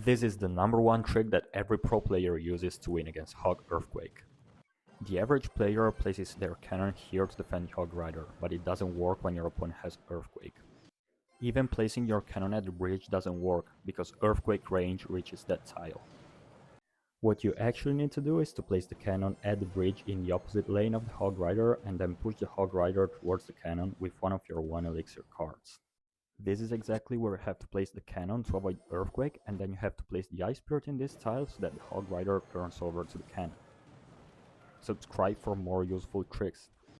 This is the number one trick that every pro player uses to win against Hog Earthquake. The average player places their cannon here to defend Hog Rider, but it doesn't work when your opponent has Earthquake. Even placing your cannon at the bridge doesn't work, because Earthquake range reaches that tile. What you actually need to do is to place the cannon at the bridge in the opposite lane of the Hog Rider and then push the Hog Rider towards the cannon with one of your 1 elixir cards. This is exactly where you have to place the cannon to avoid Earthquake, and then you have to place the Ice Spirit in this tile so that the Hog Rider turns over to the cannon. Subscribe for more useful tricks.